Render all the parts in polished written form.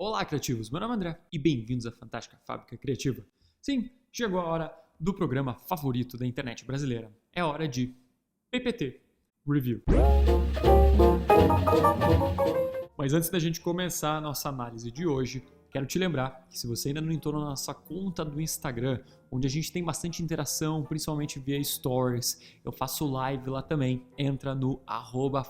Olá, criativos! Meu nome é André e bem-vindos à Fantástica Fábrica Criativa. Sim, chegou a hora do programa favorito da internet brasileira. É hora de PPT Review. Mas antes da gente começar a nossa análise de hoje, quero te lembrar que se você ainda não entrou na nossa conta do Instagram, onde a gente tem bastante interação, principalmente via stories, eu faço live lá também, entra no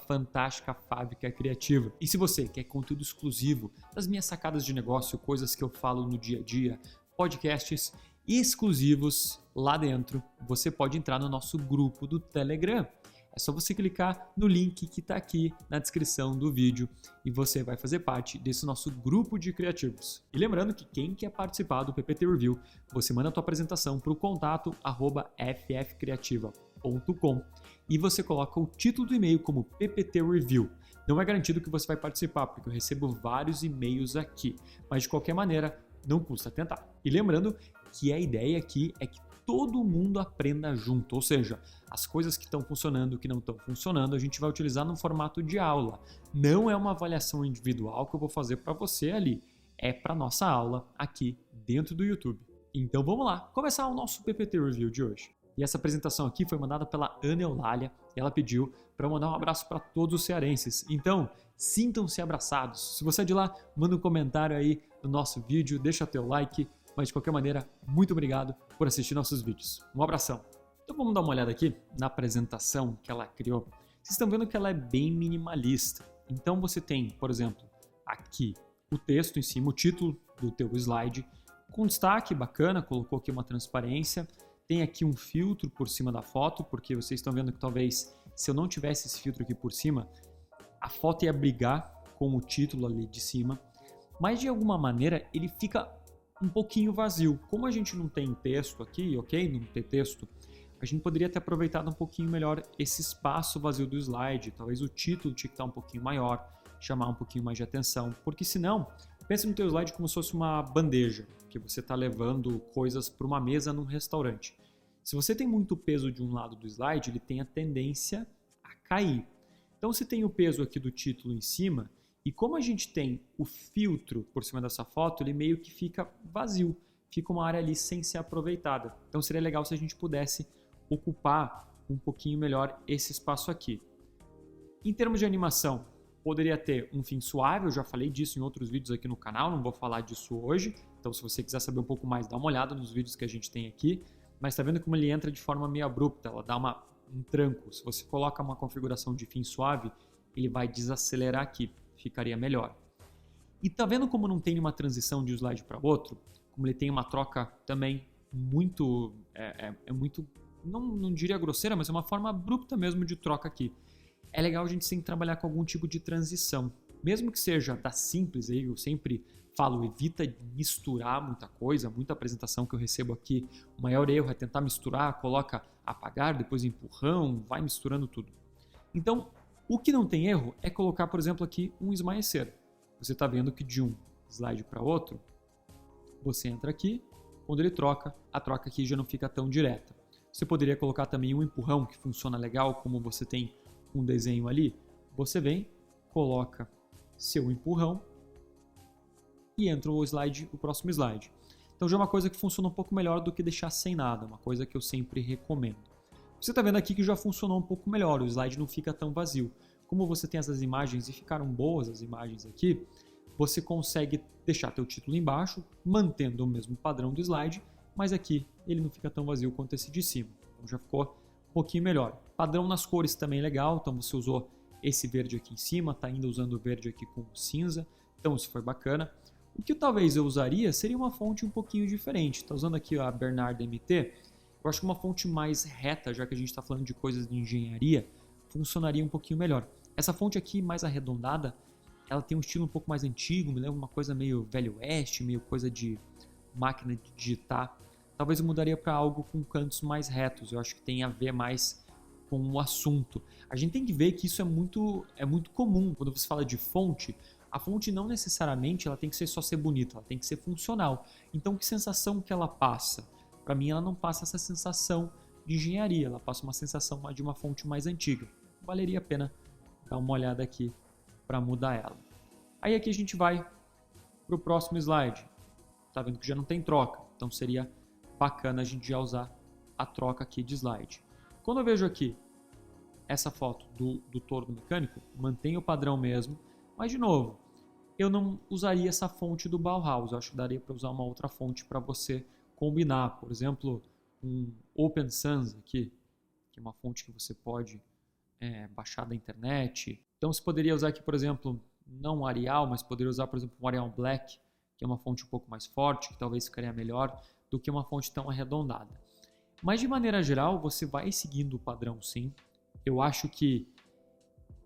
@Fantástica Fábrica Criativa. E se você quer conteúdo exclusivo das minhas sacadas de negócio, coisas que eu falo no dia a dia, podcasts exclusivos lá dentro, você pode entrar no nosso grupo do Telegram. É só você clicar no link que está aqui na descrição do vídeo e você vai fazer parte desse nosso grupo de criativos. E lembrando que quem quer participar do PPT Review, você manda a tua apresentação para o contato @ffcriativa.com e você coloca o título do e-mail como PPT Review. Não é garantido que você vai participar, porque eu recebo vários e-mails aqui, mas de qualquer maneira, não custa tentar. E lembrando que a ideia aqui é que todo mundo aprenda junto, ou seja, as coisas que estão funcionando e que não estão funcionando, a gente vai utilizar no formato de aula. Não é uma avaliação individual que eu vou fazer para você ali, é para nossa aula aqui dentro do YouTube. Então vamos lá, começar o nosso PPT Review de hoje. E essa apresentação aqui foi mandada pela Ana Eulália e ela pediu para eu mandar um abraço para todos os cearenses. Então, sintam-se abraçados. Se você é de lá, manda um comentário aí no nosso vídeo, deixa teu like. Mas de qualquer maneira, muito obrigado por assistir nossos vídeos. Um abração. Então vamos dar uma olhada aqui na apresentação que ela criou. Vocês estão vendo que ela é bem minimalista. Então você tem, por exemplo, aqui o texto em cima, o título do teu slide, com destaque bacana, colocou aqui uma transparência. Tem aqui um filtro por cima da foto, porque vocês estão vendo que talvez se eu não tivesse esse filtro aqui por cima, a foto ia brigar com o título ali de cima. Mas de alguma maneira ele fica um pouquinho vazio. Como a gente não tem texto aqui, ok? Não tem texto, a gente poderia ter aproveitado um pouquinho melhor esse espaço vazio do slide. Talvez o título tinha que estar um pouquinho maior, chamar um pouquinho mais de atenção, porque senão, pensa no teu slide como se fosse uma bandeja, que você está levando coisas para uma mesa num restaurante. Se você tem muito peso de um lado do slide, ele tem a tendência a cair. Então, se tem o peso aqui do título em cima, e como a gente tem o filtro por cima dessa foto, ele meio que fica vazio, fica uma área ali sem ser aproveitada. Então seria legal se a gente pudesse ocupar um pouquinho melhor esse espaço aqui. Em termos de animação, poderia ter um fim suave, eu já falei disso em outros vídeos aqui no canal, não vou falar disso hoje. Então se você quiser saber um pouco mais, dá uma olhada nos vídeos que a gente tem aqui. Mas está vendo como ele entra de forma meio abrupta, ela dá um tranco. Se você coloca uma configuração de fim suave, ele vai desacelerar aqui. Ficaria melhor. E tá vendo como não tem uma transição de um slide para outro? Como ele tem uma troca também muito, muito, não diria grosseira, mas é uma forma abrupta mesmo de troca aqui. É legal a gente sempre trabalhar com algum tipo de transição. Mesmo que seja da simples, aí eu sempre falo, evita misturar muita coisa, muita apresentação que eu recebo aqui. O maior erro é tentar misturar, coloca apagar, depois empurrão, vai misturando tudo. Então, o que não tem erro é colocar, por exemplo, aqui um esmaecer. Você está vendo que de um slide para outro, você entra aqui, quando ele troca, a troca aqui já não fica tão direta. Você poderia colocar também um empurrão, que funciona legal, como você tem um desenho ali. Você vem, coloca seu empurrão e entra o próximo slide. Então já é uma coisa que funciona um pouco melhor do que deixar sem nada, uma coisa que eu sempre recomendo. Você está vendo aqui que já funcionou um pouco melhor, o slide não fica tão vazio. Como você tem essas imagens e ficaram boas as imagens aqui, você consegue deixar teu título embaixo, mantendo o mesmo padrão do slide, mas aqui ele não fica tão vazio quanto esse de cima. Então já ficou um pouquinho melhor. Padrão nas cores também é legal, então você usou esse verde aqui em cima, está ainda usando o verde aqui com cinza, então isso foi bacana. O que talvez eu usaria seria uma fonte um pouquinho diferente. Está usando aqui a Bernarda MT. Eu acho que uma fonte mais reta, já que a gente está falando de coisas de engenharia, funcionaria um pouquinho melhor. Essa fonte aqui, mais arredondada, ela tem um estilo um pouco mais antigo, me lembra uma coisa meio Velho Oeste, meio coisa de máquina de digitar. Talvez eu mudaria para algo com cantos mais retos, eu acho que tem a ver mais com o assunto. A gente tem que ver que isso é muito comum. Quando você fala de fonte, a fonte não necessariamente ela tem que só ser bonita, ela tem que ser funcional. Então, que sensação que ela passa? Para mim, ela não passa essa sensação de engenharia, ela passa uma sensação de uma fonte mais antiga. Valeria a pena dar uma olhada aqui para mudar ela. Aí aqui a gente vai para o próximo slide. Tá vendo que já não tem troca, então seria bacana a gente já usar a troca aqui de slide. Quando eu vejo aqui essa foto do torno mecânico, mantém o padrão mesmo, mas de novo, eu não usaria essa fonte do Bauhaus, eu acho que daria para usar uma outra fonte para você combinar, por exemplo, um Open Sans aqui, que é uma fonte que você pode baixar da internet. Então você poderia usar aqui, por exemplo, não um Arial, mas poderia usar, por exemplo, um Arial Black, que é uma fonte um pouco mais forte, que talvez ficaria melhor do que uma fonte tão arredondada. Mas de maneira geral, você vai seguindo o padrão sim. Eu acho que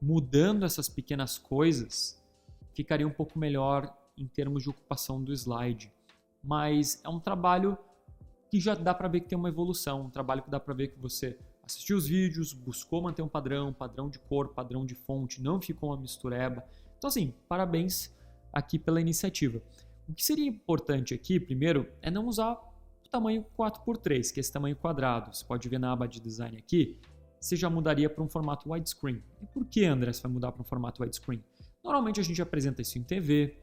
mudando essas pequenas coisas, ficaria um pouco melhor em termos de ocupação do slide. Mas é um trabalho que já dá para ver que tem uma evolução, um trabalho que dá para ver que você assistiu os vídeos, buscou manter um padrão de cor, padrão de fonte, não ficou uma mistureba. Então assim, parabéns aqui pela iniciativa. O que seria importante aqui, primeiro, é não usar o tamanho 4x3, que é esse tamanho quadrado. Você pode ver na aba de design aqui, você já mudaria para um formato widescreen. E por que, André, você vai mudar para um formato widescreen? Normalmente a gente apresenta isso em TV,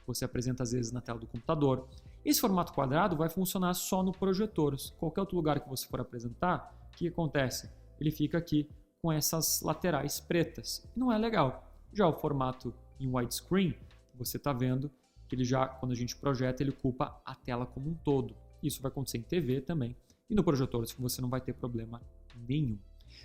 você apresenta às vezes na tela do computador. Esse formato quadrado vai funcionar só no projetor. Qualquer outro lugar que você for apresentar, o que acontece? Ele fica aqui com essas laterais pretas. Não é legal. Já o formato em widescreen, você está vendo que ele já, quando a gente projeta, ele ocupa a tela como um todo. Isso vai acontecer em TV também. E no projetor você não vai ter problema nenhum.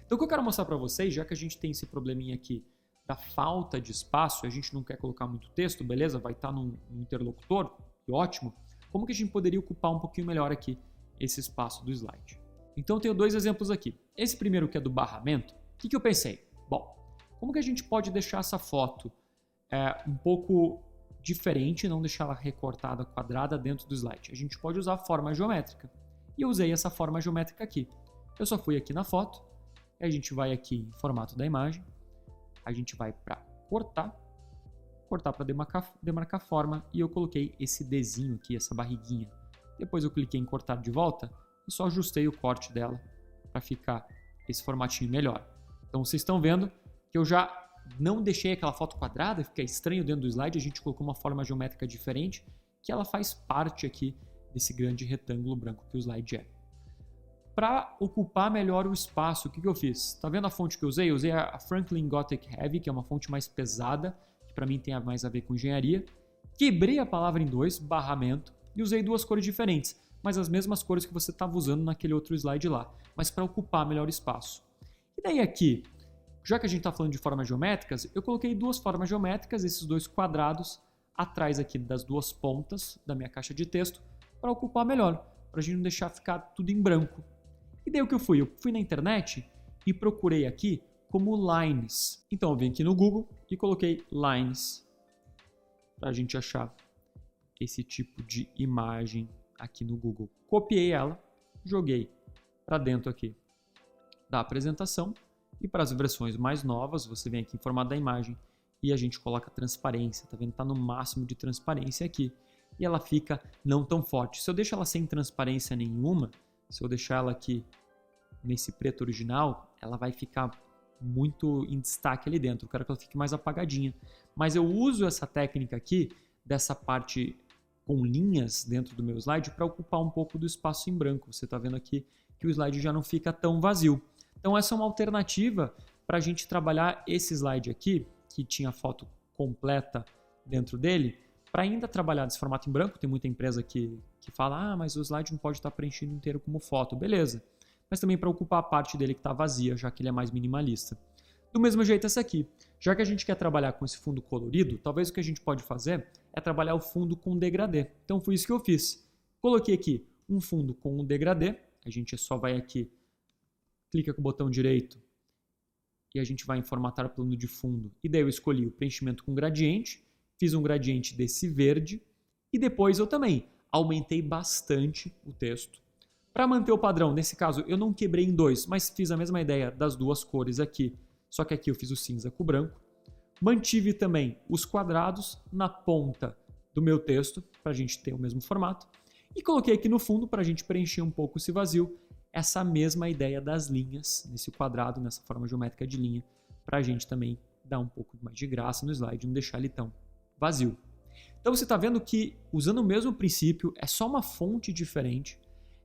Então o que eu quero mostrar para vocês, já que a gente tem esse probleminha aqui da falta de espaço, a gente não quer colocar muito texto, beleza? Vai estar no interlocutor, e ótimo. Como que a gente poderia ocupar um pouquinho melhor aqui esse espaço do slide? Então eu tenho dois exemplos aqui. Esse primeiro que é do barramento, o que eu pensei? Bom, como que a gente pode deixar essa foto um pouco diferente, não deixar ela recortada, quadrada dentro do slide? A gente pode usar a forma geométrica. E eu usei essa forma geométrica aqui. Eu só fui aqui na foto, a gente vai aqui em formato da imagem, a gente vai para cortar para demarcar forma e eu coloquei esse Dzinho aqui, essa barriguinha. Depois eu cliquei em cortar de volta e só ajustei o corte dela para ficar esse formatinho melhor. Então vocês estão vendo que eu já não deixei aquela foto quadrada, fica estranho dentro do slide, a gente colocou uma forma geométrica diferente que ela faz parte aqui desse grande retângulo branco que o slide é. Para ocupar melhor o espaço, o que eu fiz? Tá vendo a fonte que eu usei? Eu usei a Franklin Gothic Heavy, que é uma fonte mais pesada, que para mim tem mais a ver com engenharia. Quebrei a palavra em dois, barramento, e usei duas cores diferentes, mas as mesmas cores que você estava usando naquele outro slide lá, mas para ocupar melhor espaço. E daí aqui, já que a gente está falando de formas geométricas, eu coloquei duas formas geométricas, esses dois quadrados, atrás aqui das duas pontas da minha caixa de texto, para ocupar melhor, para a gente não deixar ficar tudo em branco. E daí o que eu fui? Eu fui na internet e procurei aqui como lines. Então eu vim aqui no Google e coloquei lines para a gente achar esse tipo de imagem aqui no Google. Copiei ela, joguei para dentro aqui da apresentação e para as versões mais novas você vem aqui em formato da imagem e a gente coloca transparência, tá vendo? Tá no máximo de transparência aqui e ela fica não tão forte. Se eu deixar ela sem transparência nenhuma, se eu deixar ela aqui nesse preto original, ela vai ficar muito em destaque ali dentro. Eu quero que ela fique mais apagadinha. Mas eu uso essa técnica aqui, dessa parte com linhas dentro do meu slide, para ocupar um pouco do espaço em branco. Você está vendo aqui que o slide já não fica tão vazio. Então essa é uma alternativa para a gente trabalhar esse slide aqui, que tinha foto completa dentro dele, para ainda trabalhar desse formato em branco. Tem muita empresa que fala, mas o slide não pode estar preenchido inteiro como foto. Beleza, mas também para ocupar a parte dele que está vazia, já que ele é mais minimalista. Do mesmo jeito essa aqui. Já que a gente quer trabalhar com esse fundo colorido, talvez o que a gente pode fazer é trabalhar o fundo com degradê. Então foi isso que eu fiz. Coloquei aqui um fundo com um degradê. A gente só vai aqui, clica com o botão direito e a gente vai em formatar plano de fundo. E daí eu escolhi o preenchimento com gradiente, fiz um gradiente desse verde e depois eu também aumentei bastante o texto. Para manter o padrão, nesse caso eu não quebrei em dois, mas fiz a mesma ideia das duas cores aqui, só que aqui eu fiz o cinza com o branco. Mantive também os quadrados na ponta do meu texto, para a gente ter o mesmo formato. E coloquei aqui no fundo, para a gente preencher um pouco esse vazio, essa mesma ideia das linhas, nesse quadrado, nessa forma geométrica de linha, para a gente também dar um pouco mais de graça no slide, não deixar ele tão vazio. Então você está vendo que usando o mesmo princípio, é só uma fonte diferente,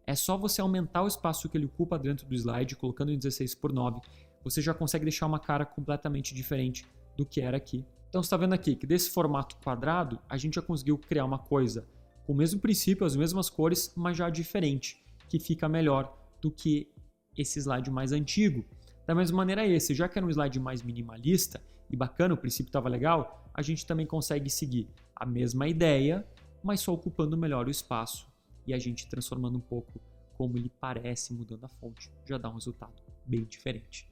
é só você aumentar o espaço que ele ocupa dentro do slide, colocando em 16:9, você já consegue deixar uma cara completamente diferente do que era aqui. Então você está vendo aqui que desse formato quadrado, a gente já conseguiu criar uma coisa com o mesmo princípio, as mesmas cores, mas já diferente, que fica melhor do que esse slide mais antigo. Da mesma maneira esse, já que era um slide mais minimalista e bacana, o princípio estava legal, a gente também consegue seguir a mesma ideia, mas só ocupando melhor o espaço e a gente transformando um pouco como ele parece, mudando a fonte, já dá um resultado bem diferente.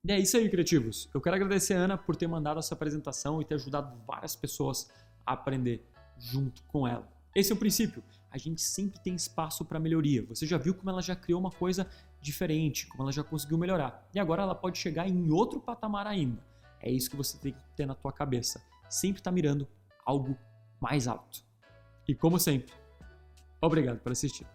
E é isso aí, criativos. Eu quero agradecer a Ana por ter mandado essa apresentação e ter ajudado várias pessoas a aprender junto com ela. Esse é o princípio. A gente sempre tem espaço para melhoria. Você já viu como ela já criou uma coisa diferente, como ela já conseguiu melhorar. E agora ela pode chegar em outro patamar ainda. É isso que você tem que ter na tua cabeça. Sempre tá mirando algo mais alto. E como sempre, obrigado por assistir.